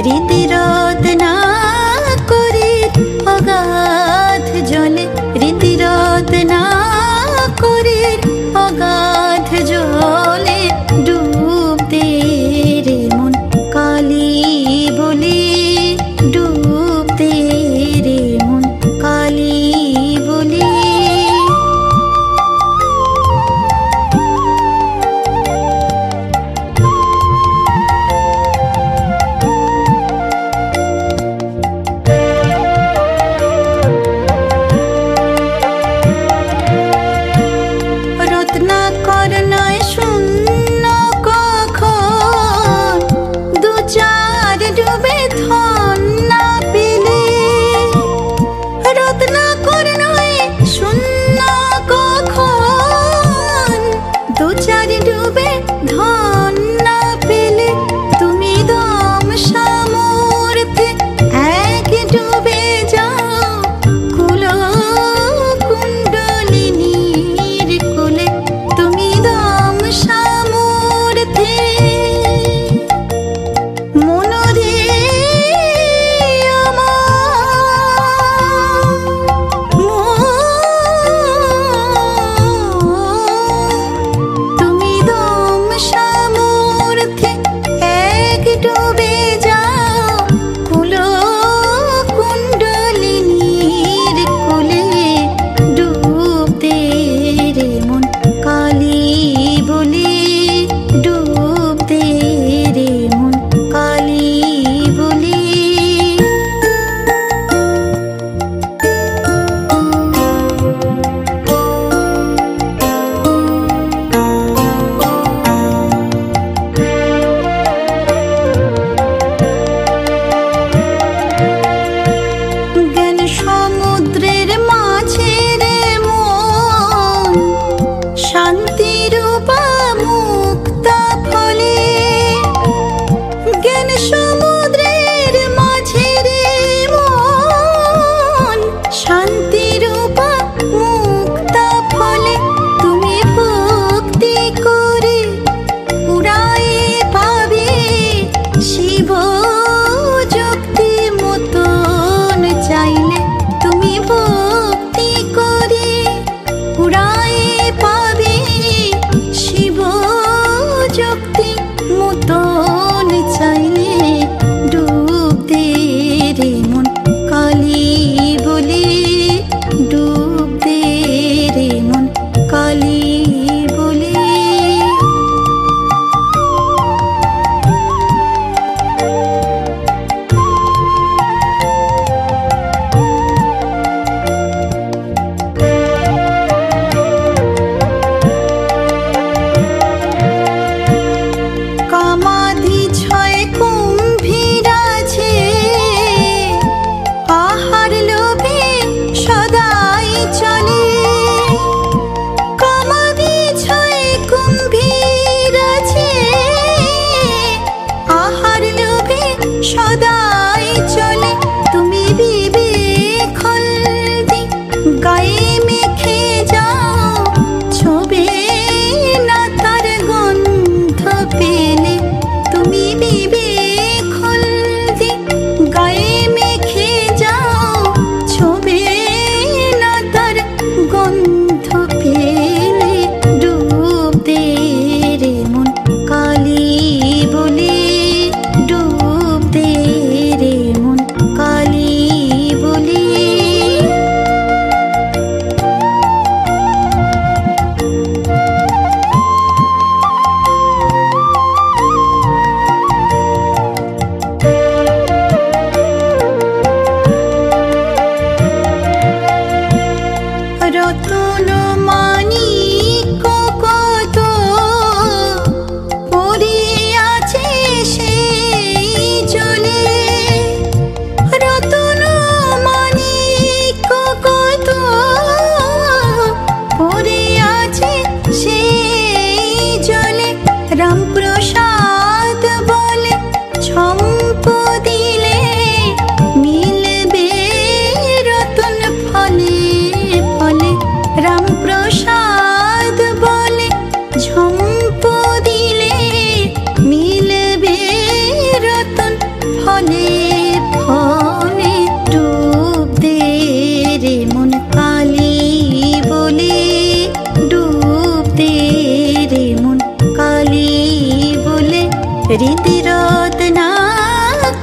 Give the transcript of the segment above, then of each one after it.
রীতিরত না করে অগাধ জলে, রীতিরত না করে অগাধ জলে ডুব দে রে মন কালী বলে, ডুব দে রে মন কালী বলে। রত্নাকর নয় শূন্য কখন, দু চার ডুবে ধন না পেলে। রত্নাকর নয় শূন্য কখন, দু চার ডুবে ধন না পেলে। তুমি দম সামর্থ্যে এক ডুবে যাও কুল কুণ্ডলিনীর কোলে। তুমি দম সামর্থ্যে মনরে তুমি দম সামর্থ্যে এক ডুবে যাও কুল কুণ্ডলিনীর কোলে। ডুব দে রে মন কালী বলে, ডুব দে রে মন কালী বলে। জ্ঞান সমুদ্রের মাঝে রে মন, শান্তিরূপা মুক্তা ফলে। জ্ঞান সমুদ্রের মাঝে রে মন, শান্তিরূপা মুক্তা ফলে। তুমি ভক্তি করে উড়ায়ে পাবে শিব যুক্তি মতন চাইলে। তুমি ভক্তি করে উড়ায়ে পাবে শিব যুক্তি মতন চাইলে। ডুব দে রে মন কালী বলে, ডুব দে রে মন কালী বলে। কামাধি ছয় কুম্ভীর আছে, আহার লোভে সদাই চলে। কামাধি ছয় কুম্ভীর আছে, আহার লোভে সদাই চলে। তুমি বিবেক হলদি গায়ে মেখে যাও, ছোবে না তার গন্ধ পেলে। তুমি বিবেক হলদি গায়ে মেখে যাও, ছোবে না তার গন্ধ পেলে। ডুব দে রে মন কালী বলে, ডুব দে রে মন কালী বলে। রতন মানিক কত পড়ে আছে সেই জলে। রতন মানিক কত পড়ে আছে সেই জলে। রামপ্রসাদ বলে ছম্প দিলে মিলবে রতন ফলে ফলে। রামপ্রসাদ বলে ঝম্প দিলে মিলবে রতন ফলে রীতিরত না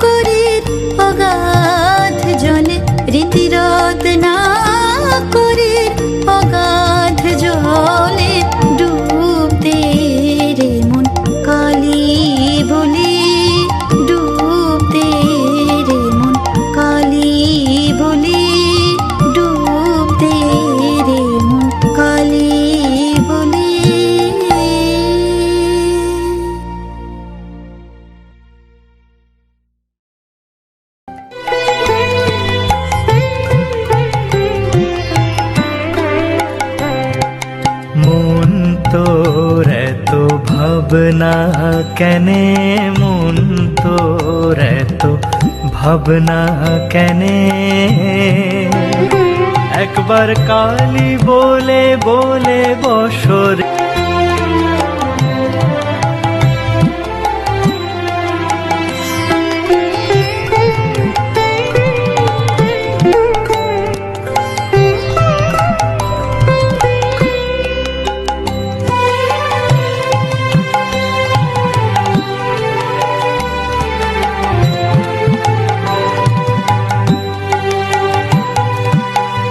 করে অগাধ জলে, রীতিরত না করে অগাধ জলে ডুবতে রে মন কালী বলে, ডুবতে রে মন কালী বলে, ডুবতে রে মন কালী বলে। মন তোর এত ভাবনা কেনে, মন তোর এত ভাবনা কেনে, একবার কালী বলে বলে বসর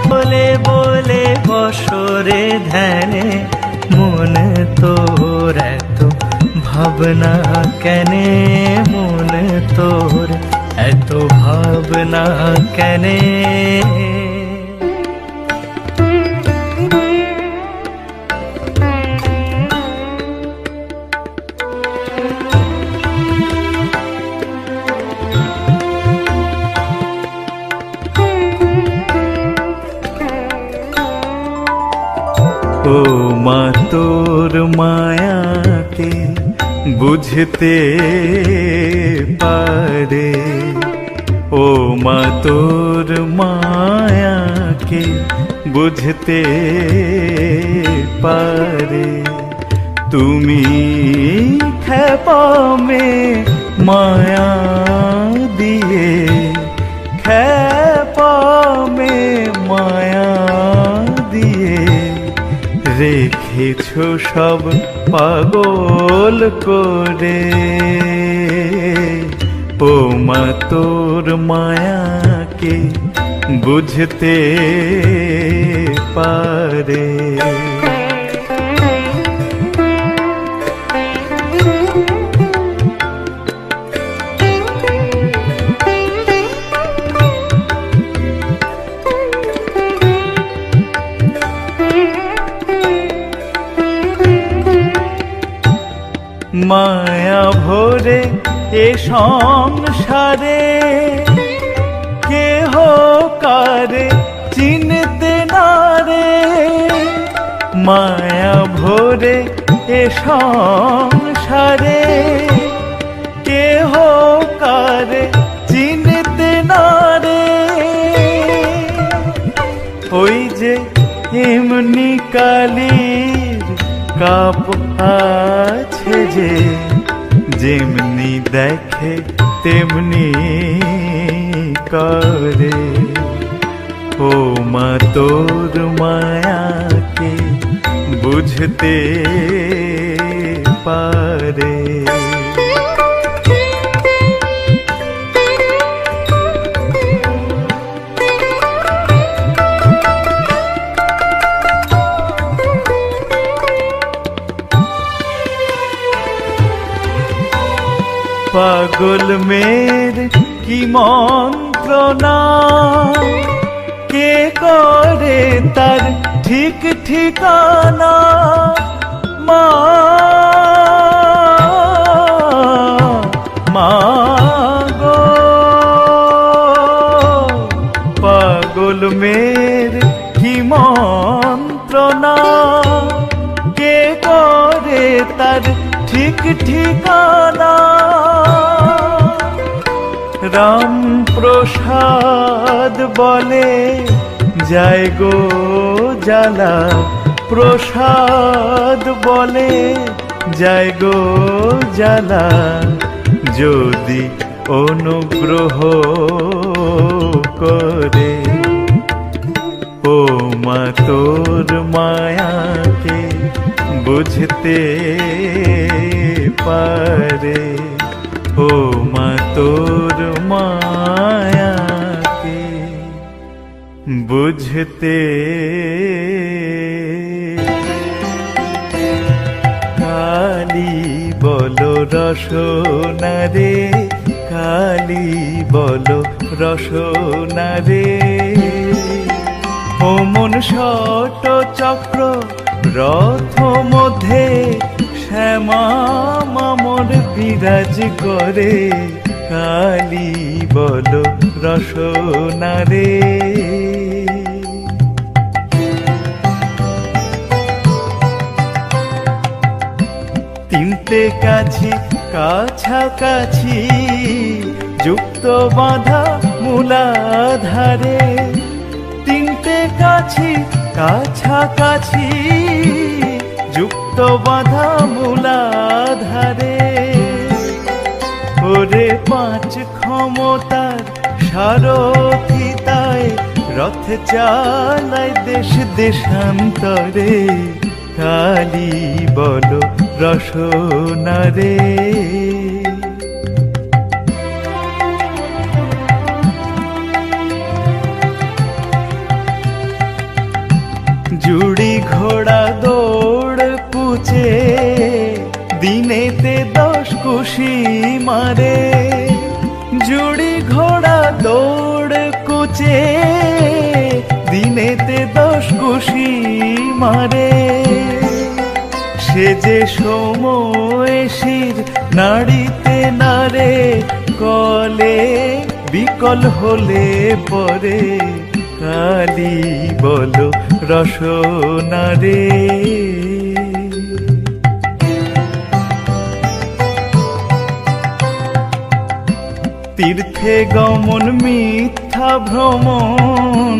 বলে বলে বসরে ধ্যানে, মন তোর এত ভাবনা কেনে, মন তোর এত ভাবনা কেনে। ও মা তোর মায়াকে বুঝতে পারে, ও মা তোর মায়াকে বুঝতে পারে, তুমি খেপা মে মায়া দিয়ে, খেপা মে মায়া দিয়ে রেখেছ সব পাগল করে। ও মা তোর মায়াকে বুঝতে পারে। মায়া ভরে এ সংসারে কেহ কারে চিনতে না রে, মায়া ভরে এ সংসারে কেহ কারে চিনতে না রে। ওই যে এমনি কালীর কাপ আছে যে, যেমনি দেখে তেমনি করে। ও মা তোর মায়াকে বুঝতে পারে। পাগল মের কি মন্ত্রণা, কে করে তার ঠিক ঠিকানা। মা মা গো, পাগল মের কি মন্ত্রণা, কে করে তার ঠিক ঠিকানা। রাম প্রসাদ বলে যায় গো জ্বালা, প্রসাদ বলে যায় গো জ্বালা। যদি অনুগ্রহ করে, ও মা তোর মায়াকে বুঝতে পারে। ও মা তোর মায়াকে বুঝতে কালি বলো রসনা রে, কালি বলো রসনা রে। ও মন শত চক্র রথ মধ্যে শ্যামা মামর বিরাজ করে, কালি বলো রসনা রে। তিনটে কাছি কাছাকাছি যুক্ত বাঁধা মূলাধারে, তিনটে কাছি কাছাকাছি যুক্ত বাঁধা মূলাধারে। ওরে পাঁচ ক্ষমতার সারথিতায় রথ চালায় দেশ দেশান্তরে, কালি বলো রসনা রে। জুড়ি ঘোড়া দৌড় পুছে দিনেতে 10 কুশি মারে, জুড়ি ঘোড়া দৌড় কুচে দিনেতে 10 কুশি মারে। সে যে সময় শির নাড়িতে নারে, কলে বিকল হলে পরে, কালি বলো রসনা রে। তীর্থে গমন মিথ্যা ভ্রমণ,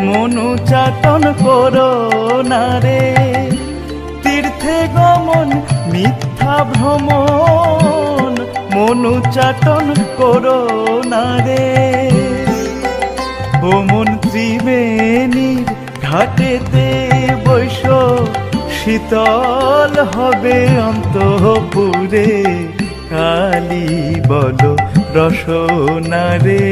মনুচাটন করো না রে। তীর্থে গমন মিথ্যা ভ্রমণ, মনুচাটন করো না রে। ও মন ত্রিবেণীর ঘাটেতে বৈশ, শীতল হবে অন্তঃপুরে, কালি বলো রসনা রে।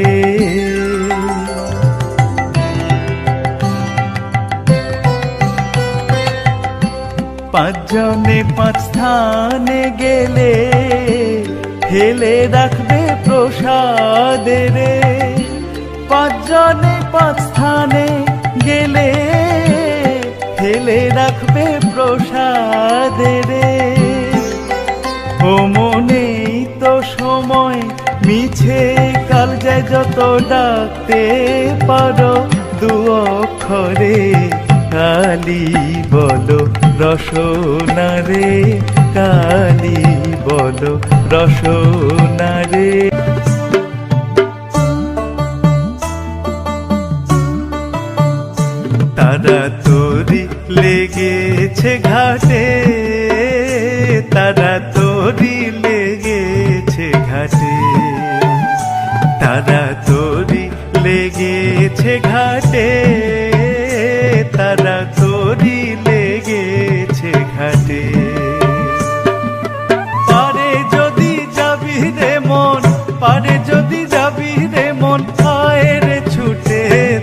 পাঁচজনে পাঁচ স্থানে গেলে ফেলে রাখবে প্রসাদের, পাঁচজনে পাঁচ স্থানে গেলে ফেলে রাখবে প্রসাদের। ও মনেই তো সময় মিছে কাল যায় যত ডাকতে পারো 2 অক্ষরে, কালি বলো রসনা রে, কালি বলো রসনা রে। তারা তোরি লেগেছে ঘাটে, তারা তোরি লেগেছে ঘাটে, তারা তোরি লেগেছে ঘাটে, তারা তোরি লেগেছে ঘাটে। পারে যদি যাবি রে মন, পারে যদি যাবি রে মন, আয় রে ছুটে,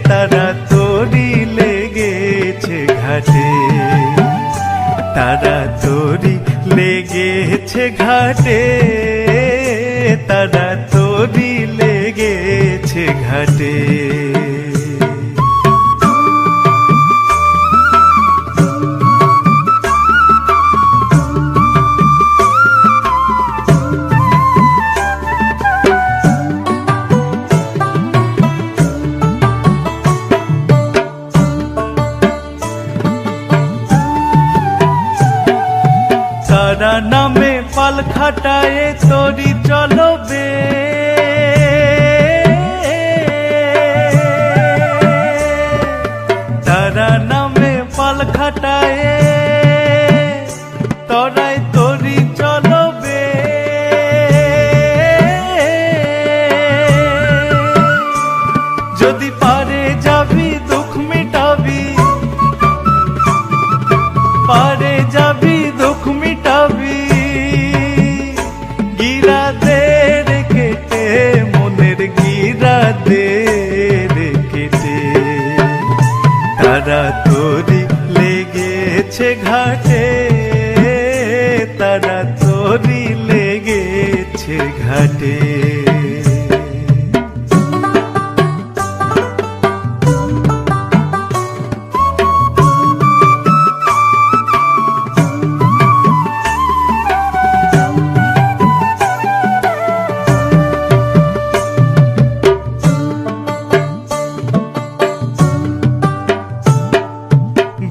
তারা তোরি লেগেছে ঘাটে, তারা তোরি লেগেছে ঘাটে, তারা তোরি লেগেছে ঘাটে। তারা নামে পাল খাটায় তোরি চলবে, তারা নামে পাল খাটায় তরাই তোরি চলবে। যদি পারে যাবি দুঃখ মিটাবি, পারে যাবি দুঃখ মিটাবি, গিরাদের তোরি লেগেছে ঘাটে, তারা তোরি লেগেছে ঘাটে।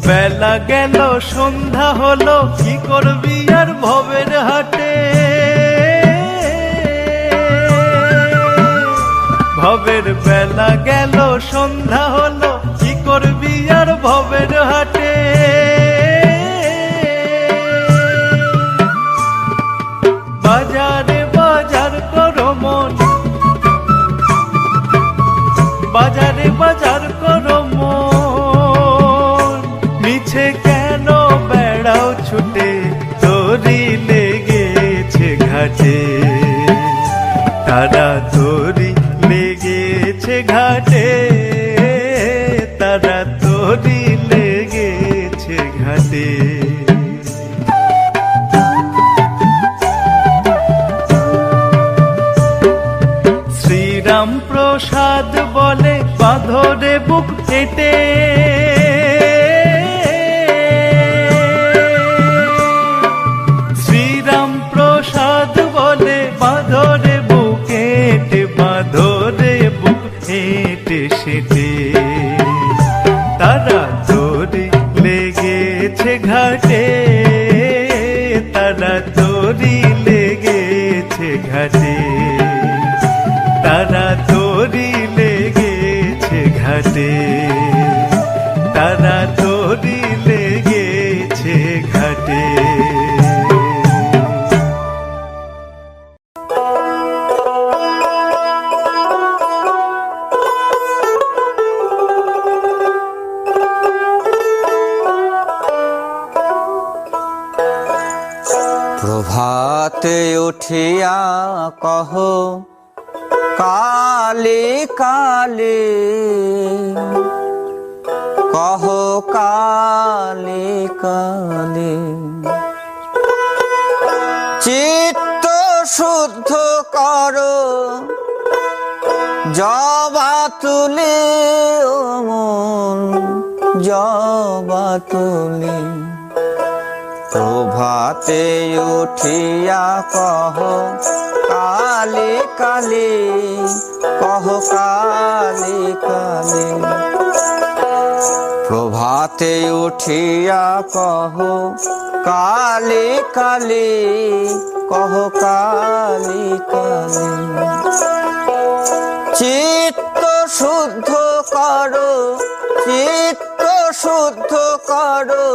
বেলা গেল সন্ধ্যা হলো, কি করবি আর ভবের হাটে। ভবের বেলা গেল সন্ধ্যা হলো, কি করবি আর ভবের হাটে। বাজারে বাজার করো মন, বাজারে বাজার করো মন, মিছে কেন বেড়াও ছুটে, তোরি লেগেছে ঘাটে। তারা তোরি লেগেছে ঘাটে, তারা তোরি লেগেছে ঘাটে। শ্রীরাম প্রসাদ বলে বাঁধরে বুক কেটে, শ্রীরাম প্রসাদ বলে বাঁধরে বুক কেটে, বাঁধরে বুক হেঁটে সেটে। তারা তোরি লেগেছে ঘাটে, তারা তোরি লেগেছে ঘাটে, তারা তোরি লেগেছে ঘাটে, তারা তোরি লেগেছে ঘাটে। প্রভাতে উঠিয়া কহ কালে কালে, কহ কালে কালে। চিত্ত শুদ্ধ করো জবা তুলে, ও মন জবা তুলে। প্রভাতে উঠিয়া কহ কালে কালে, কহ কালে কালে। প্রভাতে উঠিয়া কহ কালে কালে, কহ কালে কালে। চিত্ত শুদ্ধ করো, চিত্ত শুদ্ধ করো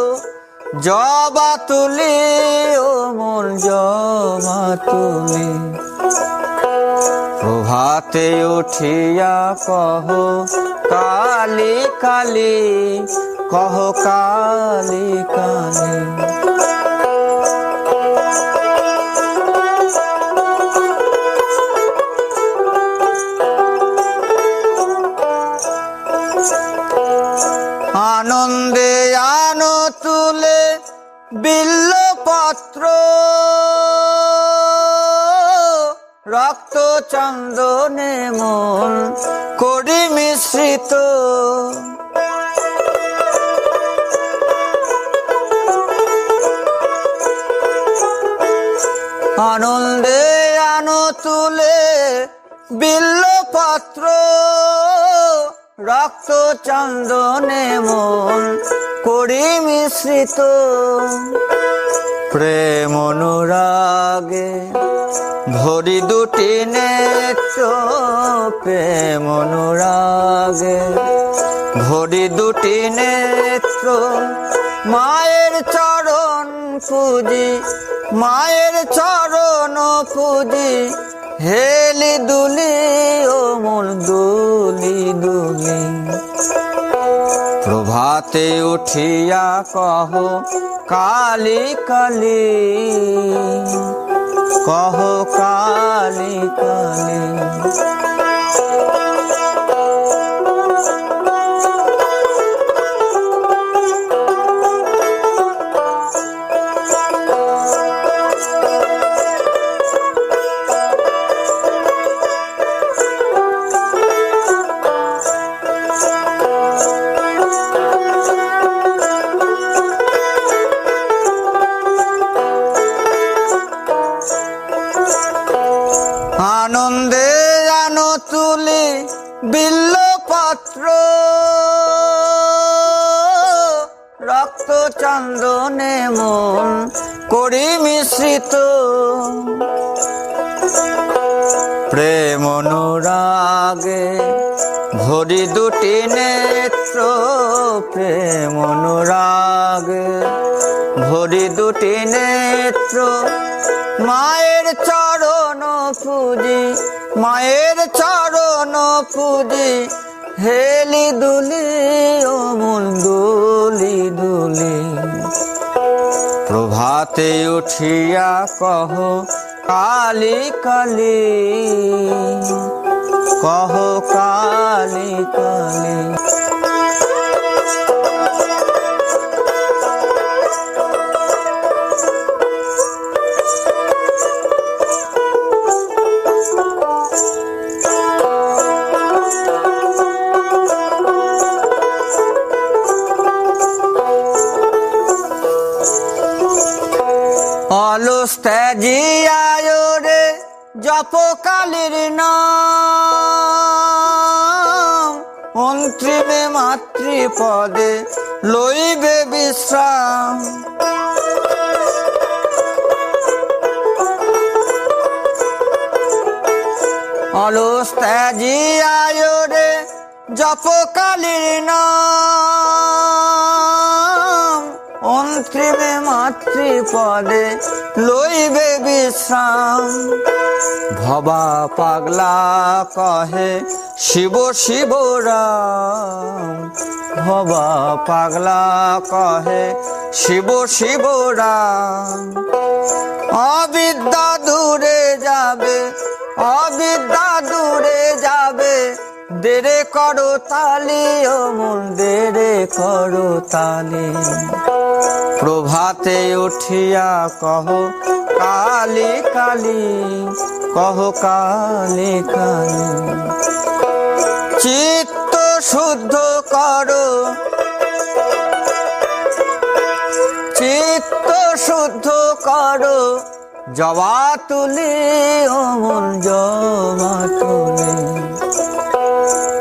জবা তুলে, ও মন জবা তুলে। প্রভাতে উঠিয়া কহ কালে কালে, কহ কালে কালে। আনন্দে আনো তুলে বিল্লপত্র, রক্ত চন্দনে মন করি মিশ্রিত। আনন্দে আনো তুলে বিল্লপত্র, রক্ত চন্দনে মন করি মিশ্রিত। প্রেম অনুরাগে ভরি দুটি নেত্র, প্রেম অনুরাগে ভরি দুটি নেত্র। মায়ের চরণ পুজি, মায়ের চরণ পুজি, হেলি দুলি, ও মন দুলি দুলি। প্রভাতে উঠিয়া কহ কালি কালি, কহ কালি কালি। তুলি বিল্লপত্র রক্ত চন্দনে মন করি মিশ্রিত প্রেম অনুরাগে ভরি দুটি নেত্র প্রেম অনুরাগে ভরি দুটি নেত্র মায়ের চরণ পুজি মায়ের চরণ পুজি হেলি দুলি অমল দুলি দুলি প্রভাতে উঠিয়া কহ কালী কালী কহ কালী কালী অলস ত্যাজিয়ায় রে জপ কালীর নাম অন্তিমে মাতৃপদে লইবে বিশ্রাম অলস ত্যাজিয়ায় রে জপ কালীর নাম অন্তিমে মাতৃপদে লইবে বিশ্রাম ভবা পাগলা কহে শিব শিব রাম ভবা পাগলা কহে শিব শিব রাম অবিদ্যা দূরে যাবে অবিদ্যা দূরে যাবে দেরে করো তালি অমল দেরে করো তালি প্রভাতে উঠিয়া কহ কালী কালী কহ কালী কালী চিত্ত শুদ্ধ করো চিত্ত শুদ্ধ করো জবা তুলি অমল জবা তুলি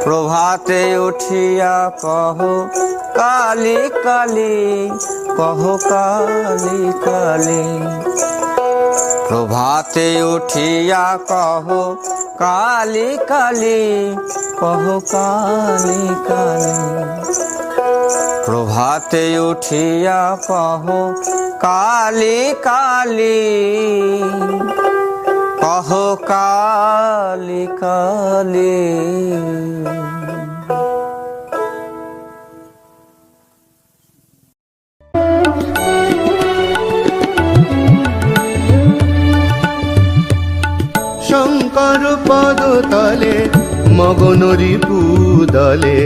প্রভাতে উঠিয়া কহ কালী কালী কহ কালী কালী প্রভাতে উঠিয়া কহ কালী কালী কহ কালী কালী প্রভাতে উঠিয়া কহ কালী কালী কহ কালী কালী শঙ্কর পদতলে মগনরি পুদলে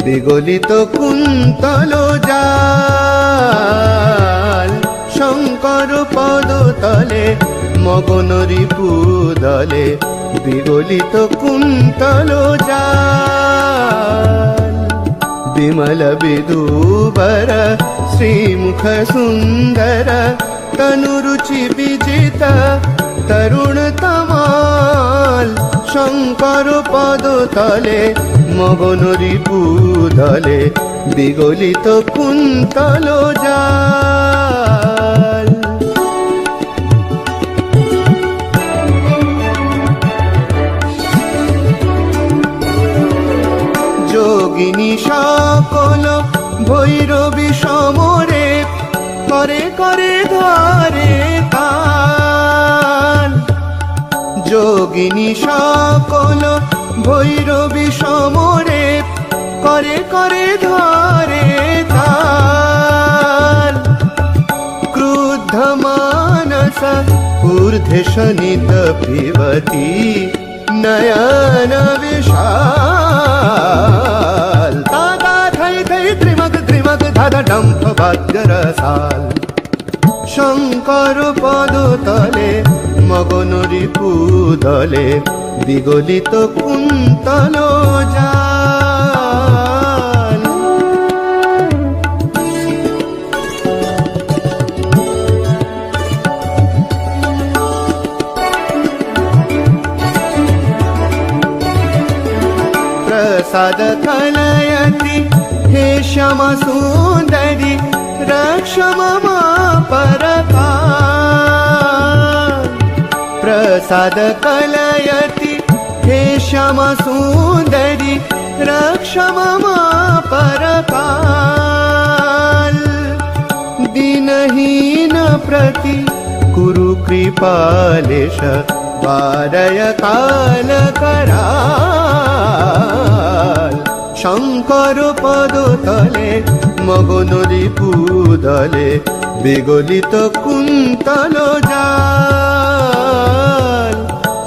বিগলিত কুন্তল জাল শঙ্কর পদতলে মগনরি পুদলে বিগলিত কুন্তল জাল বিমল বিদুबर শ্রীমুখ সুন্দর তনুরুচি বিজিত তরুণ তমাল শঙ্কর পদতলে মগনরি পুদলে বিগলিত কুন্তল জাল যোগিনী সকল ভৈরবী সমরে করে করে ধরে কাল যোগিনী সকল ভৈরবী সমরে করে করে ধরে কাল ক্রুদ্ধ মানস ঊর্ধ্বে শনিত পিবতি নয়ন विशाल दादा थै थै त्रिमग त्रिमग धादा डम्फ वाद्य रसाल शंकर पदतले मगनरी पुदले বিগলিত কুন্তল জাল प्रसाद कलयति हे श्यामा सुन्दरि रक्ष मम परकाल प्रसाद कलयति हे श्यामा सुन्दरि रक्ष मम परकाल दीनहीन प्रति कुरु कृपालेश वारय काल कराल शंकर पदतले मगनरी पूदले विगलित कुन्तल जाल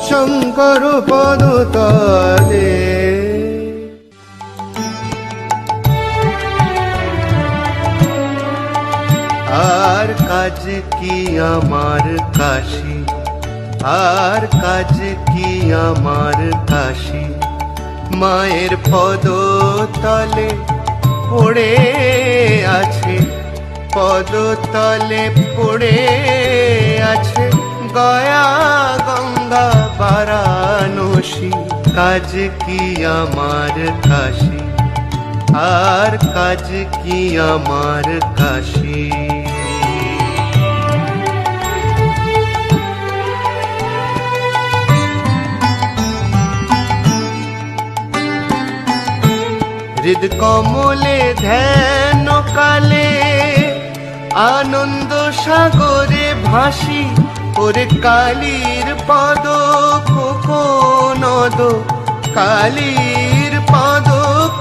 शंकर पदतले আর কাজ কি আমার কাশি আর কাজ কি আমার কাশি মায়ের পদতলে পড়ে আছে পদতলে পড়ে আছে গয়া গঙ্গা বারাণসী কাজ কি আমার কাশি আর কাজ কি আমার কাশি হৃদ কমলে ধ্যান কালে আনন্দ সাগরে ভাসি ওরে কালীর পদ কোকোনদ কালীর পদ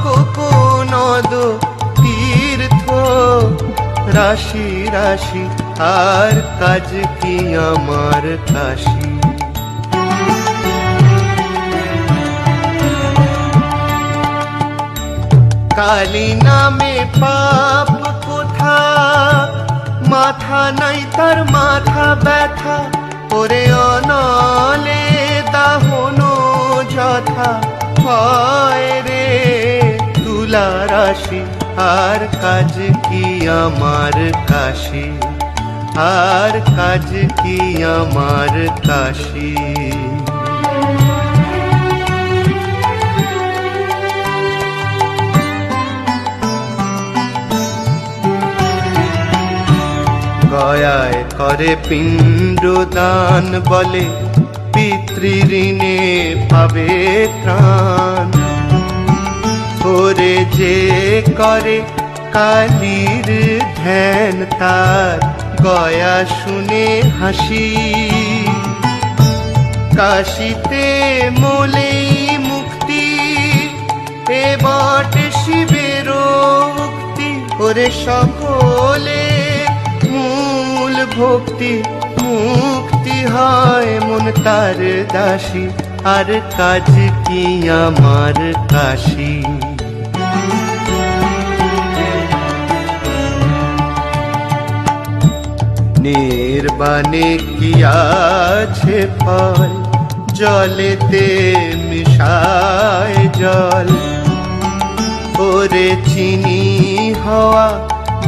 কোকোনদ তীর্থ রাশি রাশি আর কাজ কি আমার কাশি কালী নামে পাপ কোথা মাথা নাই তার মাথা ব্যথা ওরে অনলে দাহন যথা হয় রে তুলা রাশি আর কাজ কি আমার কাশি আর কাজ কি আমার কাশি গয়ায় করে পিণ্ডদান বলে পিতৃঋণে পাবে ত্রাণ করে যে করে কালীর ধ্যান তার গয়া শুনে হাসি কাশিতে মোলেই মুক্তি এ বটে শিবের মুক্তি করে সকলে মূল ভক্তি মুক্তি হয় মন তার দাসী আর কাজ কি আমার কাশি নির্বাণে কি আছে ফল জলেতে মিশায় জল করে চিনি হওয়া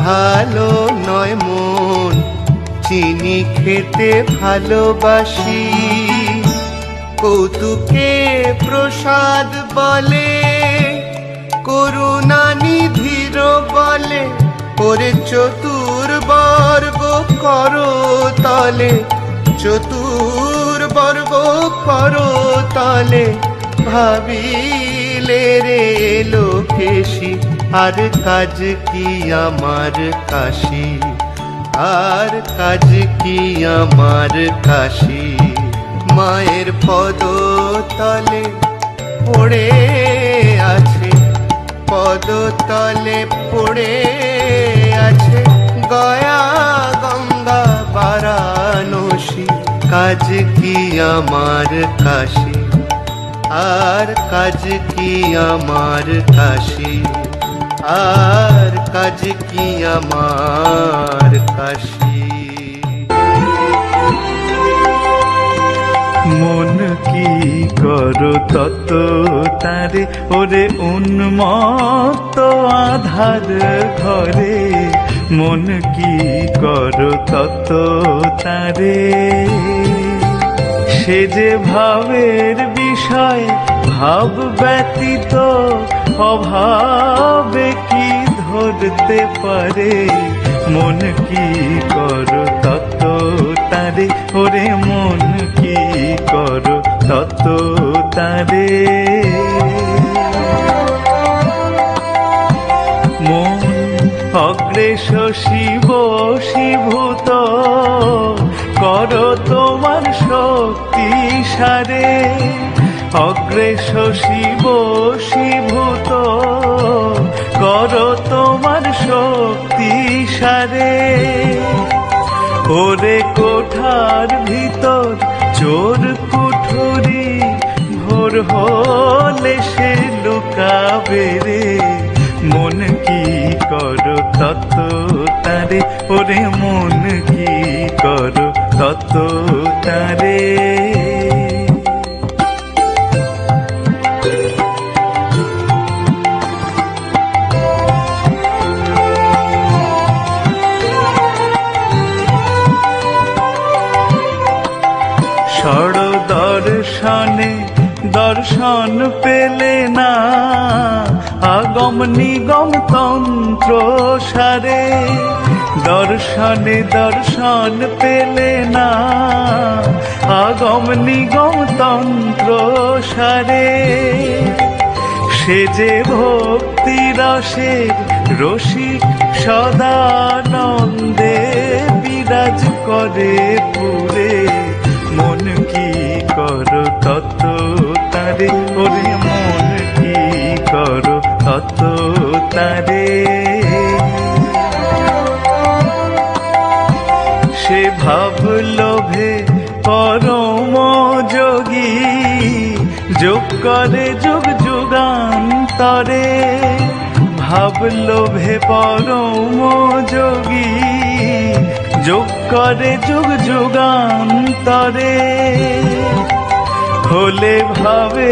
ভালো নয় মন চিনি খেতে ভালোবাসি কৌতুকে প্রসাদ বলে করুণা নিধির বলে ওরে চতুর্বর্গ করো তলে চতুর্বর্গ করো তলে ভাবিলে রে লোকেশি আর কাজ কি আমার কাশি আর কাজ কি আমার কাশি মায়ের পদতলে পড়ে আছে পদতলে পড়ে আছে গয়া গঙ্গা বারাণসী কাজ কি আমার কাশি আর কাজ কি আমার কাশি আর কাজ কি আমার কাশি মন কি করো তত তারে ওরে উন্মত্ত আধার ঘরে মন কি করো তত তারে সে যে ভাবের বিষয় ভাব ব্যতীত অভাবে কি ধরতে পারে, মন কি করো তত তারে, ওরে মন কি করো তত তারে। মন অগ্রেসর শিব শিভূত, করো তোমার শক্তি সারে। অগ্রেসর শিব শিভূত, করো তোমার শক্তি সারে। ওরে কোঠার ভিতর চোর কুঠুরি, ভোর হলে সে লুকাবে রে, মন কি করো তত তারে, ওরে মন কি করো তত তারে। দর্শনে দর্শন পেলে না, আগম নিগম তন্ত্র সারে। দর্শনে দর্শন পেলে না, আগম নিগম তন্ত্র সারে। সে যে ভক্তি রসের রসিক সদানন্দে বিরাজ করে পুরে, মন কি করো তত তারে, ওরে মন কি করো তত তারে। সে ভাব লোভে পরম যোগী, যোগ করে যুগ যুগান্তরে। ভাব লোভে পরম যোগী, যোগ করে যুগ যুগান্তরে। হলে ভাবে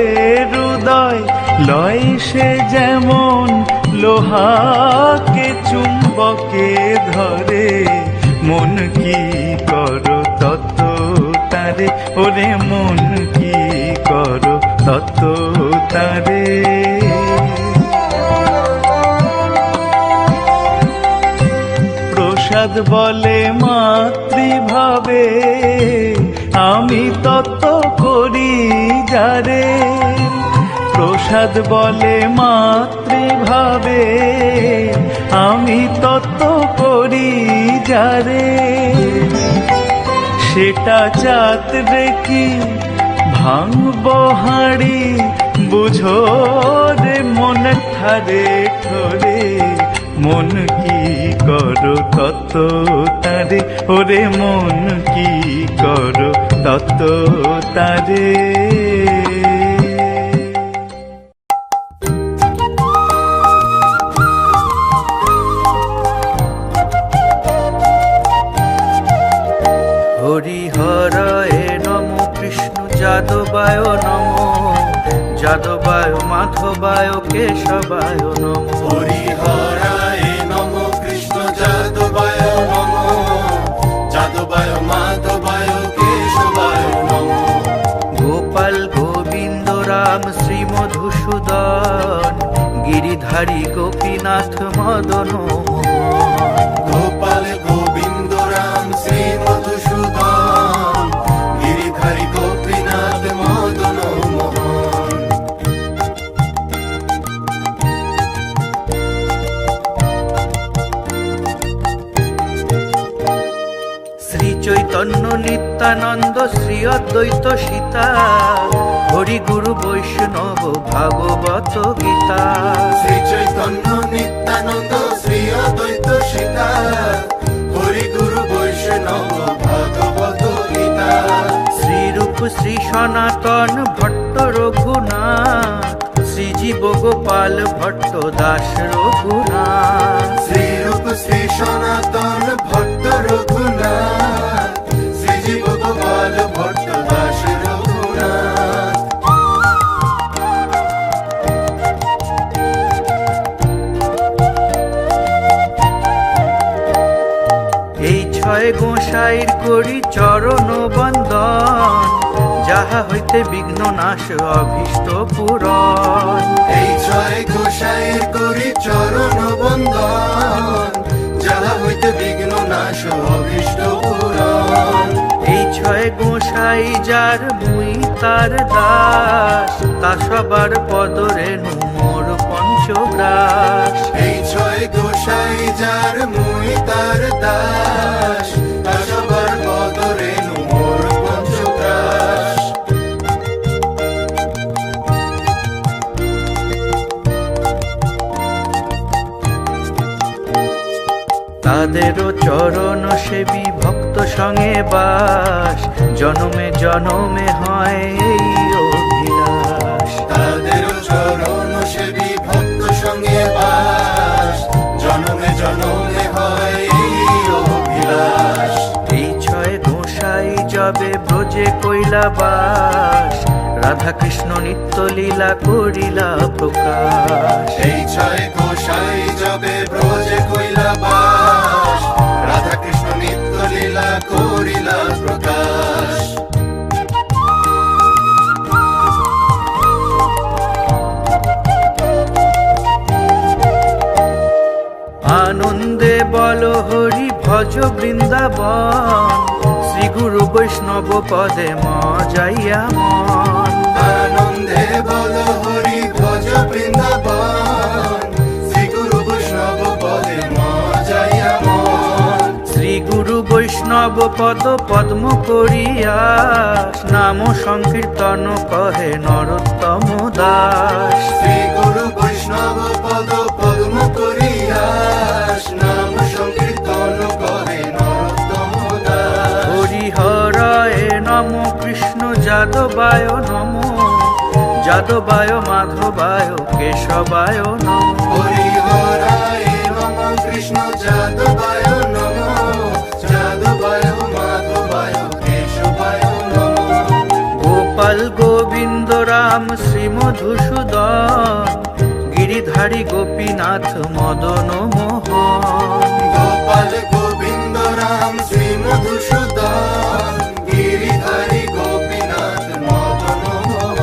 হৃদয় লয় সে যেমন, লোহাকে চুম্বকে ধরে, মন কি করো তত তারে, ওরে মন কি করো তত তারে। প্রসাদ বলে মাতৃভাবে, আমি তত্ত্ব করি যারে। প্রসাদ বলে মাতৃভাবে, আমি তত্ত্ব করি যারে। সেটা চাঁদ রেখি ভাঙব হাড়ি, বুঝো রে মন ঠারে ঠোরে, মন কি করো তত তারে, ওরে মন কি করো তত তারে। হরিহরায় নম, কৃষ্ণ যাদবায় নম, যাদবায় মাধবায় কেশবায় নম। হরিহরায় নম, কৃষ্ণ যাদবায় নম, যাদবায় মাধবায় কেশবায় নম। গোপাল গোবিন্দ রাম শ্রী মধুসূদন, গিরিধারী গোপীনাথ মদন মোহন। গোপাল গোবিন্দ রাম শ্রী মধুসূদন, গিরিধারী গোপীনাথ মদন মোহন। শ্রী চৈতন্য নিত্যানন্দ শ্রী অদ্বৈত সীতা, হরি গুরু বৈষ্ণব ভাগবত গীতা। শ্রী চৈতন্য নিত্যানন্দ শ্রী অদ্বৈত সীতা, হরি গুরু বৈষ্ণব ভাগবত গীতা। শ্রীরূপ শ্রী সনাতন ভট্ট রঘুনাথ, শ্রীজীব গোপাল ভট্ট দাস রঘুনাথ। শ্রীরূপ শ্রী সনাতন ভট্ট রঘুনাথ, শ্রীজীব গোপাল ভট্ট দাস রঘুনাথ। এই ছয় গোসাইর করি চরণ বন্দন, যাহা হইতে বিঘ্ন নাশ অভীষ্ট পূরণ। এই ছয় গোসাইয়ের করি চরণ বন্দন, যাহা হইতে বিঘ্ন নাশ অভীষ্ট পূরণ। এই ছয় গোসাই যার মুই তার দাস, তা সবার পদরেণু মোর পঞ্চগ্রাস। এই ছয় গোসাই যার মুই তার দাস, তা সবার পদরেণু মোর পঞ্চগ্রাস। তাদেরও চরণ সেবী ভক্ত সঙ্গে বাস, জনমে জনমে হয় এই অভিলাষ। তাদের চরণ সেবী ভক্ত সঙ্গে বাস, জনমে জনমে হয় এই অভিলাষ। এই ছয় গোসাই যবে ব্রজে কইলা বাস, রাধা কৃষ্ণ নিত্য লীলা করিলা প্রকাশ। এই ছয় গোসাই যবে ব্রজে কইলা বাস, রাধা কৃষ্ণ নিত্য লীলা করিলা প্রকাশ। আনন্দে বল হরি ভজ বৃন্দাবন, শ্রী গুরু বৈষ্ণব পদে মজাইয়া মন। আনন্দে বল হরি ভজ বৃন্দাবন, শ্রী গুরু বৈষ্ণব পদে মজাইয়া মন। শ্রী গুরু বৈষ্ণব পদ পদ্ম করিয়াস, নাম সংকীর্তন কহে নরোত্তম দাস। শ্রী গুরু বৈষ্ণব পদ পদ্ম করিয়াস, নাম সংকীর্তন করে নরোত্তম দাস। হরিহরায় নম কৃষ্ণ যাদবায় নম, যাদবায় মাধবায় কেশবায় নম। হরিহরায় নম কৃষ্ণ যাদবায় নম, যাদবায় মাধবায় কেশবায় নম। গোপাল গোবিন্দ রাম শ্রী মধুসূদন, গিরিধারী গোপীনাথ মদন মোহন। গোপাল গোবিন্দ রাম শ্রী মধুসূদন, গিরিধারী গোপীনাথ মদন মোহন।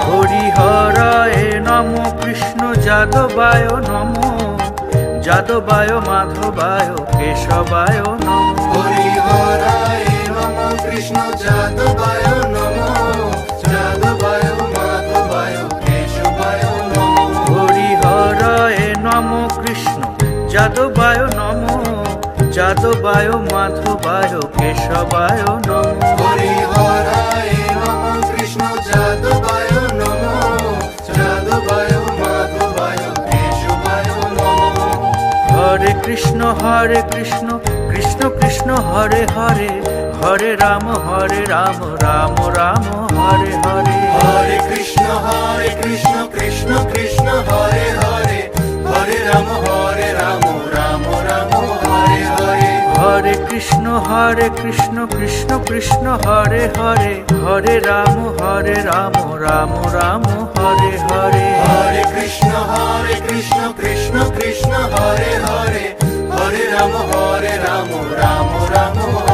হরিহরায় নম কৃষ্ণ যাদবায় নম, যাদবায় মাধবায় কেশবায় নম। হরিহরায় নম কৃষ্ণ যাদবায় নম, যাদবায় মাধবায় কেশবায় নম। হরিহরায় নম কৃষ্ণ যাদবায় নম, যাদবায় মাধবায় কেশবায় নম। হরিহরায় নম কৃষ্ণ যাদবায় নম, যাদবায় মাধবায় কেশবায় নম। হরে কৃষ্ণ কৃষ্ণ কৃষ্ণ হরে হরে, হরে রাম রাম রাম হরে হরে। হরে কৃষ্ণ কৃষ্ণ কৃষ্ণ হরে হরে, হরে রাম রাম রাম হরে হরে। হরে কৃষ্ণ কৃষ্ণ কৃষ্ণ হরে হরে, হরে রাম রাম রাম হরে হরে। হরে কৃষ্ণ কৃষ্ণ কৃষ্ণ হরে হরে, হরে রাম রাম রাম হরে